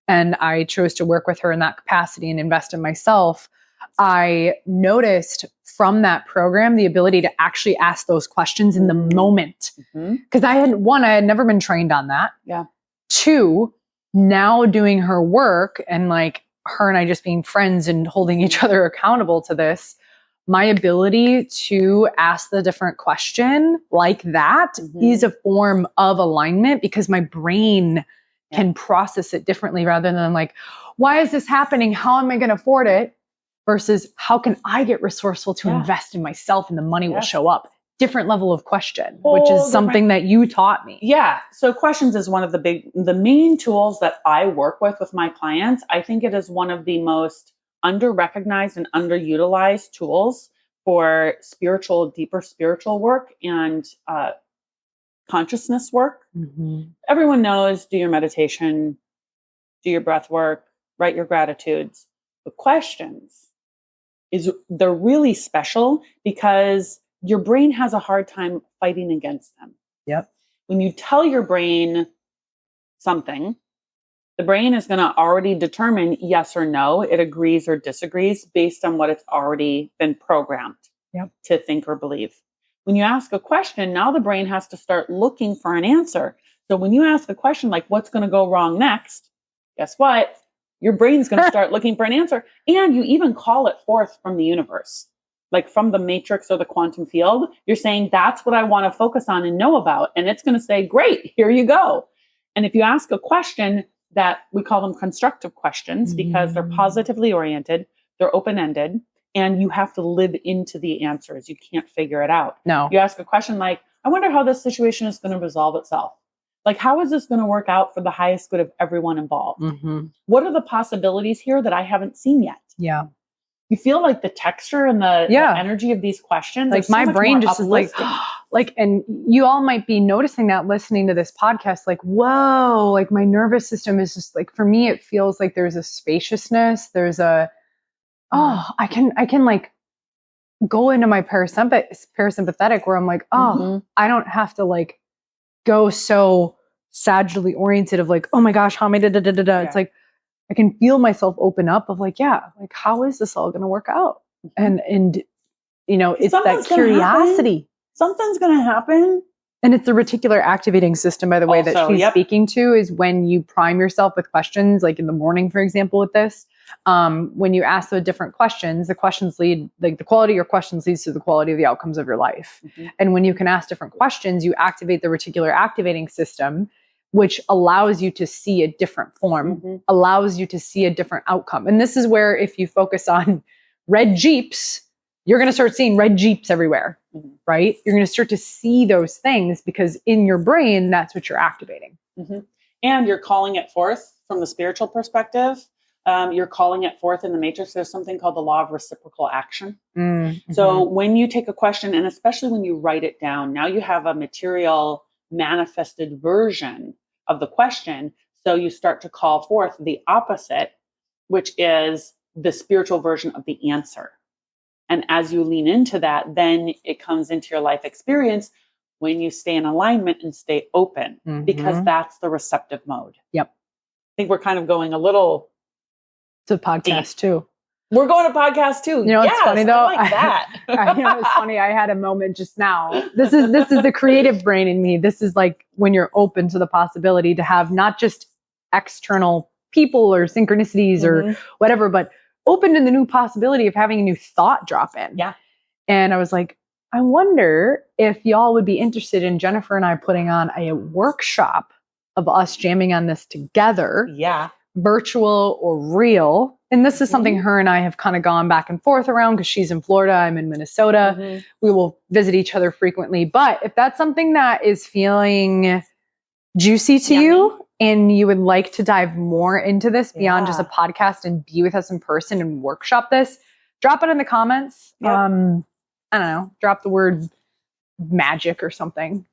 and I chose to work with her in that capacity and invest in myself. I noticed from that program the ability to actually ask those questions in the moment. Because I had never been trained on that. Yeah. 2, now doing her work and like her and I just being friends and holding each other accountable to this, my ability to ask the different question like that is a form of alignment because my brain can process it differently rather than like, why is this happening? How am I going to afford it? Versus how can I get resourceful to invest in myself and the money will show up? Different level of question, which is something that you taught me. Yeah. So questions is one of the main tools that I work with my clients. I think it is one of the most under-recognized and underutilized tools for deeper spiritual work and consciousness work. Everyone knows, do your meditation, do your breath work, write your gratitudes. The questions they're really special because your brain has a hard time fighting against them. Yep. When you tell your brain something, the brain is going to already determine yes or no. It agrees or disagrees based on what it's already been programmed to think or believe. When you ask a question, now the brain has to start looking for an answer. So when you ask a question like, what's going to go wrong next? Guess what? Your brain's going to start looking for an answer. And you even call it forth from the universe, like from the matrix or the quantum field. You're saying, that's what I want to focus on and know about. And it's going to say, great, here you go. And if you ask a question that we call them constructive questions because they're positively oriented, they're open-ended, and you have to live into the answers. You can't figure it out. No. You ask a question like, I wonder how this situation is going to resolve itself. Like, how is this going to work out for the highest good of everyone involved? What are the possibilities here that I haven't seen yet? Yeah. You feel like the texture and the energy of these questions. Like my brain just is like, and you all might be noticing that listening to this podcast, like, whoa, like my nervous system is just like, for me, it feels like there's a spaciousness. There's I can like go into my parasympathetic where I'm like, I don't have to like go so sagittally oriented of like, oh my gosh, how am I It's like, I can feel myself open up of like, like how is this all going to work out? And you know, it's that curiosity. Something's going to happen. And it's the reticular activating system, by the way, that she's speaking to is when you prime yourself with questions, like in the morning, for example, with this, when you ask the different questions, the questions lead, like the quality of your questions leads to the quality of the outcomes of your life. And when you can ask different questions, you activate the reticular activating system, which allows you to see a different form, allows you to see a different outcome. And this is where if you focus on red Jeeps, you're going to start seeing red Jeeps everywhere, right? You're going to start to see those things because in your brain, that's what you're activating. And you're calling it forth from the spiritual perspective. You're calling it forth in the matrix. There's something called the law of reciprocal action. So when you take a question, and especially when you write it down, now you have a material manifested version of the question. So you start to call forth the opposite, which is the spiritual version of the answer. And as you lean into that, then it comes into your life experience when you stay in alignment and stay open, because that's the receptive mode. Yep. I think we're kind of going a little... It's a podcast too. We're going to podcast too. You know, it's funny though. I like that. I know it's funny. I had a moment just now. This is the creative brain in me. This is like when you're open to the possibility to have not just external people or synchronicities or whatever, but open to the new possibility of having a new thought drop in. Yeah. And I was like, I wonder if y'all would be interested in Jennifer and I putting on a workshop of us jamming on this together. Yeah. Virtual or real. And this is something her and I have kind of gone back and forth around because she's in Florida, I'm in Minnesota. We will visit each other frequently. But if that's something that is feeling juicy to you and you would like to dive more into this beyond just a podcast and be with us in person and workshop this, drop it in the comments. I don't know, drop the word magic or something.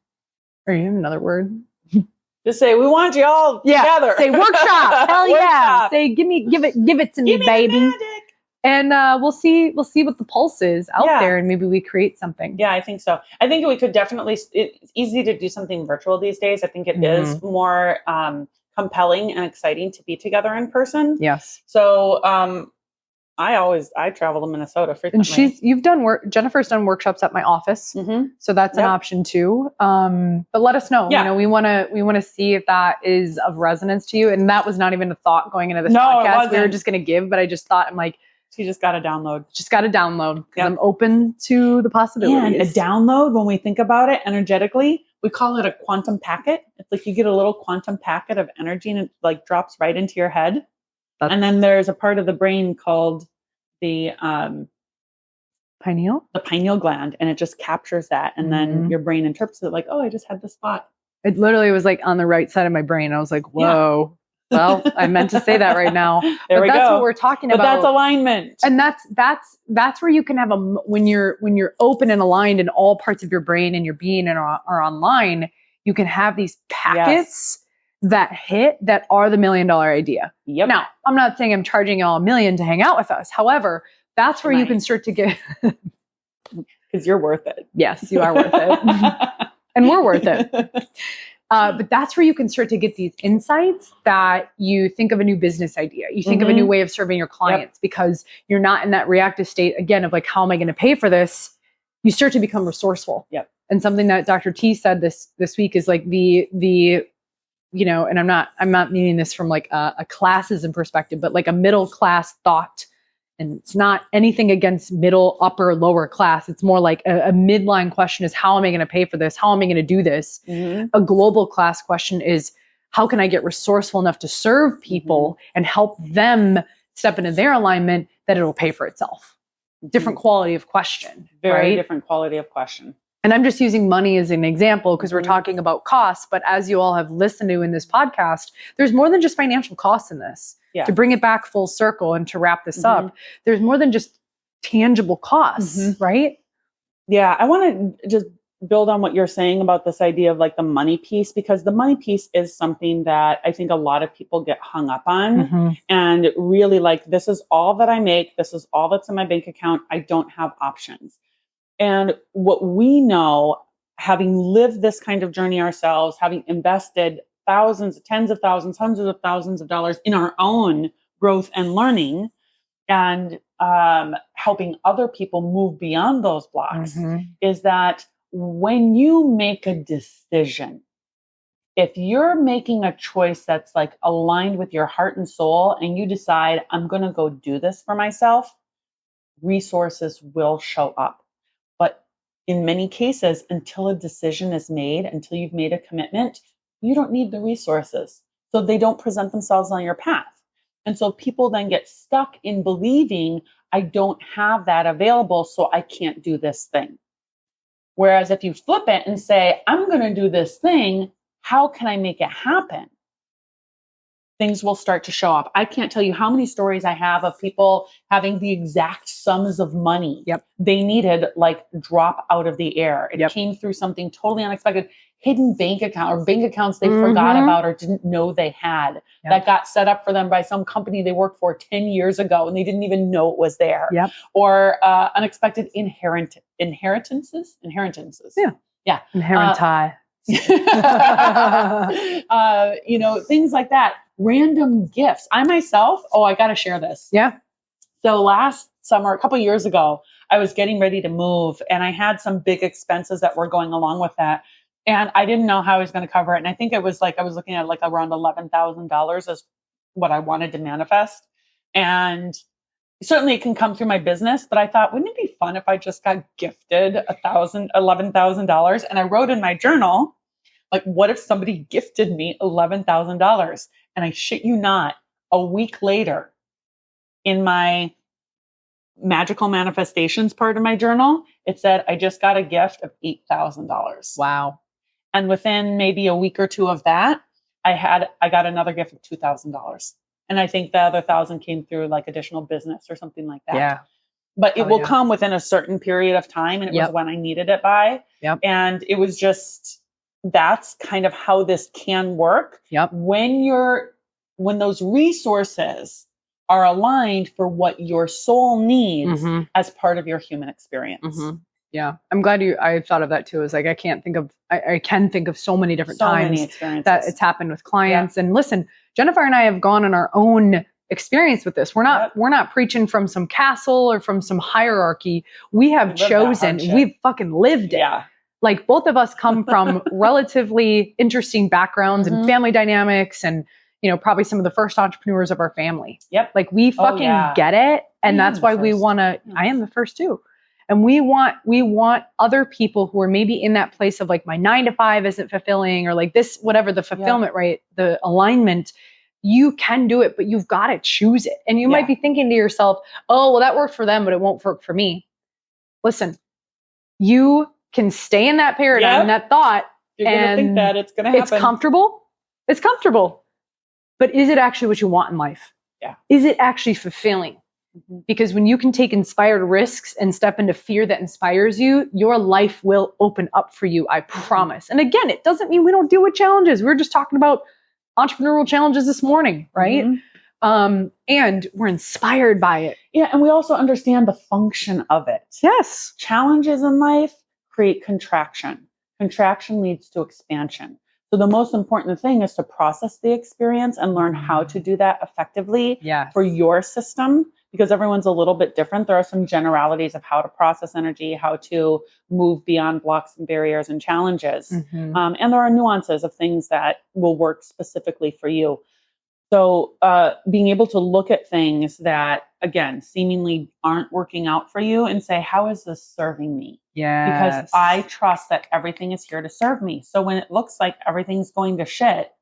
Or you have another word. Just say, we want you all together. Say workshop. Hell yeah. Say, give it to me, baby. The magic. And we'll see what the pulse is out there, and maybe we create something. Yeah, I think so. I think we could definitely, it's easy to do something virtual these days. I think it is more compelling and exciting to be together in person. Yes. So I travel to Minnesota frequently. And you've done work. Jennifer's done workshops at my office, so that's an option too. But let us know. You know, we want to see if that is of resonance to you. And that was not even a thought going into this podcast. We were just going to give, but I just thought, I'm like, she just got to download. Because I'm open to the possibilities. And a download, when we think about it energetically, we call it a quantum packet. It's like you get a little quantum packet of energy and it like drops right into your head. And then there's a part of the brain called the pineal gland, and it just captures that. And then your brain interprets it like, oh, I just had this thought. It literally was like on the right side of my brain. I was like, whoa. Well, I meant to say that right now. But that's what we're talking about. But that's alignment. And that's where you can have when you're open and aligned in all parts of your brain and your being are online, you can have these packets that are the $1 million idea. Yep. Now, I'm not saying I'm charging y'all $1 million to hang out with us. However, that's where you can start to get because you're worth it. Yes, you are worth it. And we're worth it. But that's where you can start to get these insights that you think of a new business idea. You think of a new way of serving your clients because you're not in that reactive state again of like, how am I going to pay for this? You start to become resourceful. Yep. And something that Dr. T said this week is like the you know, and I'm not meaning this from like a classism perspective, but like a middle class thought. And it's not anything against middle, upper, lower class. It's more like a midline question is, how am I going to pay for this? How am I going to do this? A global class question is, how can I get resourceful enough to serve people and help them step into their alignment that it'll pay for itself? Different quality of question. Very different quality of question. And I'm just using money as an example because we're talking about costs. But as you all have listened to in this podcast, there's more than just financial costs in this. Yeah. To bring it back full circle and to wrap this up, there's more than just tangible costs, right? Yeah, I want to just build on what you're saying about this idea of like the money piece, because the money piece is something that I think a lot of people get hung up on and really like, this is all that I make. This is all that's in my bank account. I don't have options. And what we know, having lived this kind of journey ourselves, having invested thousands, tens of thousands, hundreds of thousands of dollars in our own growth and learning and helping other people move beyond those blocks, is that when you make a decision, if you're making a choice that's like aligned with your heart and soul and you decide, I'm going to go do this for myself, resources will show up. But in many cases, until a decision is made, until you've made a commitment, you don't need the resources. So they don't present themselves on your path. And so people then get stuck in believing, I don't have that available, so I can't do this thing. Whereas if you flip it and say, I'm going to do this thing, how can I make it happen? Things will start to show up. I can't tell you how many stories I have of people having the exact sums of money they needed, like drop out of the air. It came through something totally unexpected, hidden bank account or bank accounts they forgot about or didn't know they had that got set up for them by some company they worked for 10 years ago and they didn't even know it was there. Or unexpected inheritances. Yeah. Inheritance. You know, things like that. Random gifts. I myself, I got to share this. Yeah. So last summer, a couple of years ago, I was getting ready to move and I had some big expenses that were going along with that. And I didn't know how I was going to cover it. And I think it was like, I was looking at like around $11,000 as what I wanted to manifest. And certainly it can come through my business, but I thought, wouldn't it be fun if I just got gifted $11,000? And I wrote in my journal, like, what if somebody gifted me $11,000? And I shit you not, a week later in my magical manifestations part of my journal, it said, I just got a gift of $8,000. Wow. And within maybe a week or two of that, I got another gift of $2,000. And I think the other 1,000 came through like additional business or something like that. Yeah. but it will come within a certain period of time. And it was when I needed it by. And it was just, that's kind of how this can work. When those resources are aligned for what your soul needs as part of your human experience. Yeah. I'm glad I thought of that too. It's like, I can think of so many different times that it's happened with clients. And listen, Jennifer and I have gone on our own experience with this. We're not preaching from some castle or from some hierarchy. We have chosen, we've fucking lived it. Like both of us come from relatively interesting backgrounds and family dynamics and, probably some of the first entrepreneurs of our family. Like we fucking get it. And that's why we want to, I am the first too. And we want other people who are maybe in that place of like, my 9 to 5 isn't fulfilling, or like this, whatever the fulfillment, right? The alignment, you can do it, but you've got to choose it. And you might be thinking to yourself, oh, well, that worked for them, but it won't work for me. Listen, you can stay in that paradigm, that thought. You're going to think that it's going to happen. It's comfortable. It's comfortable. But is it actually what you want in life? Is it actually fulfilling? Because when you can take inspired risks and step into fear that inspires you, your life will open up for you. I promise. And again, it doesn't mean we don't deal with challenges. We were just talking about entrepreneurial challenges this morning, right? And we're inspired by it. Yeah. And we also understand the function of it. Yes. Challenges in life create contraction. Contraction leads to expansion. So the most important thing is to process the experience and learn how to do that effectively for your system, because everyone's a little bit different. There are some generalities of how to process energy, how to move beyond blocks and barriers and challenges. And there are nuances of things that will work specifically for you. So being able to look at things that, again, seemingly aren't working out for you and say, how is this serving me? Because I trust that everything is here to serve me. So when it looks like everything's going to shit,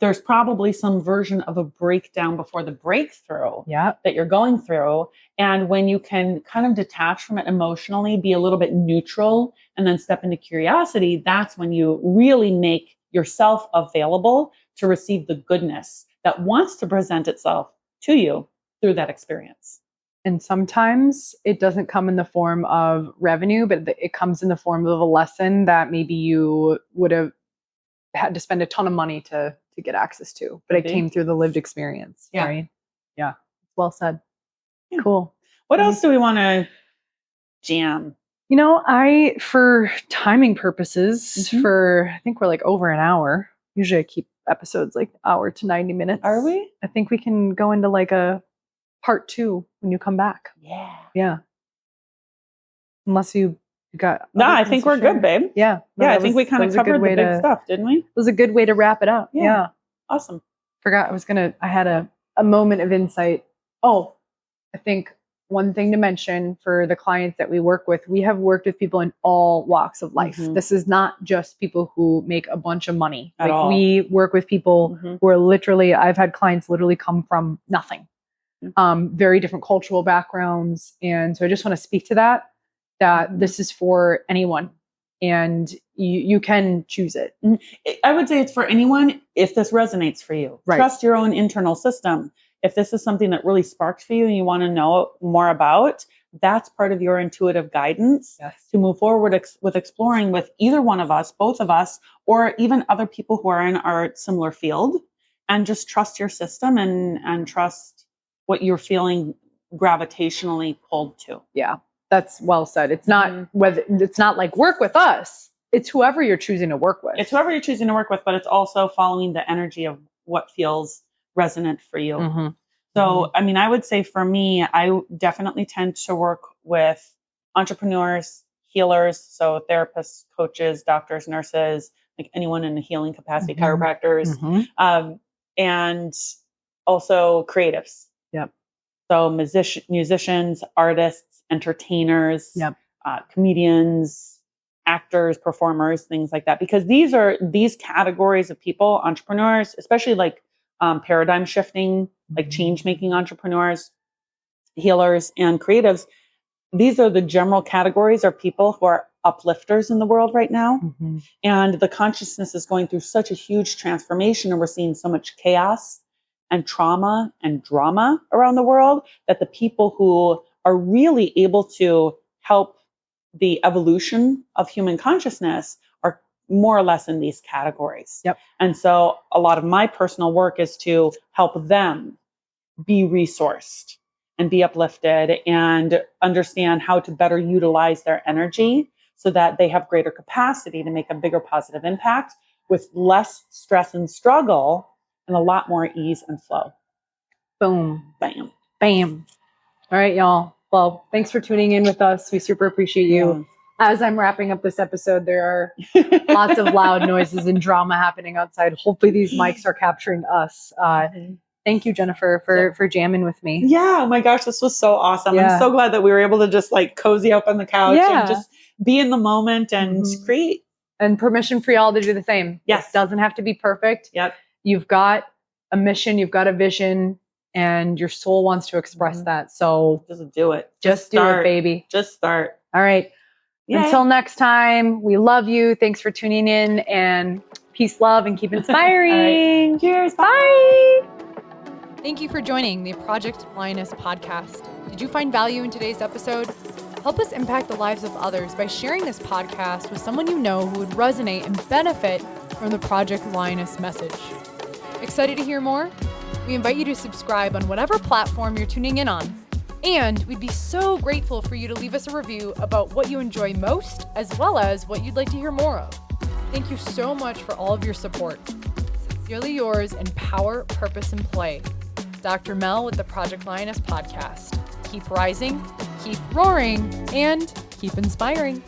there's probably some version of a breakdown before the breakthrough that you're going through. And when you can kind of detach from it emotionally, be a little bit neutral, and then step into curiosity, that's when you really make yourself available to receive the goodness that wants to present itself to you through that experience. And sometimes it doesn't come in the form of revenue, but it comes in the form of a lesson that maybe you would have had to spend a ton of money to get access to, but it came through the lived experience, right? Yeah. Well said. Cool. What else do we want to jam? For timing purposes, I think we're like over an hour. Usually I keep episodes like hour to 90 minutes. Are we? I think we can go into like a part 2 when you come back. Yeah. Unless you got... No, I think we're good, babe. Yeah. Yeah, I think we kind of covered the big stuff, didn't we? It was a good way to wrap it up. Yeah. Awesome. I had a moment of insight. Oh, I think one thing to mention for the clients that we work with, we have worked with people in all walks of life. This is not just people who make a bunch of money. At all. We work with people who are literally, I've had clients literally come from nothing. Very different cultural backgrounds. And so I just want to speak to that this is for anyone, and you can choose it. I would say it's for anyone if this resonates for you. Right. Trust your own internal system. If this is something that really sparks for you and you want to know more about, that's part of your intuitive guidance to move forward with exploring with either one of us, both of us, or even other people who are in our similar field, and just trust your system and trust what you're feeling gravitationally pulled to. Yeah. That's well said. It's not it's not like work with us. It's whoever you're choosing to work with. It's whoever you're choosing to work with, but it's also following the energy of what feels resonant for you. So, I mean, I would say for me, I definitely tend to work with entrepreneurs, healers, so therapists, coaches, doctors, nurses, like anyone in a healing capacity, chiropractors, and also creatives. So musicians, artists, entertainers, comedians, actors, performers, things like that. Because these categories of people, entrepreneurs, especially like paradigm shifting, like change making entrepreneurs, healers, and creatives, these are the general categories of people who are uplifters in the world right now. And the consciousness is going through such a huge transformation, and we're seeing so much chaos and trauma and drama around the world that the people who are really able to help the evolution of human consciousness are more or less in these categories. Yep. And so a lot of my personal work is to help them be resourced and be uplifted and understand how to better utilize their energy so that they have greater capacity to make a bigger positive impact with less stress and struggle and a lot more ease and flow. Boom. Bam. Bam. All right, y'all. Well, thanks for tuning in with us. We super appreciate you. As I'm wrapping up this episode, there are lots of loud noises and drama happening outside. Hopefully these mics are capturing us. Thank you, Jennifer, for jamming with me. Yeah. Oh my gosh, this was so awesome. Yeah. I'm so glad that we were able to just like cozy up on the couch and just be in the moment and create. And permission for y'all to do the same. Yes. It doesn't have to be perfect. Yep. You've got a mission, you've got a vision, and your soul wants to express that. So just do it. Just do it, baby. Just start. All right. Yay. Until next time, we love you. Thanks for tuning in, and peace, love, and keep inspiring. Right. Cheers. Bye. Thank you for joining the Project Lioness podcast. Did you find value in today's episode? Help us impact the lives of others by sharing this podcast with someone you know who would resonate and benefit from the Project Lioness message. Excited to hear more? We invite you to subscribe on whatever platform you're tuning in on. And we'd be so grateful for you to leave us a review about what you enjoy most, as well as what you'd like to hear more of. Thank you so much for all of your support. Sincerely yours in power, purpose, and play. Dr. Mel with the Project Lioness podcast. Keep rising, keep roaring, and keep inspiring.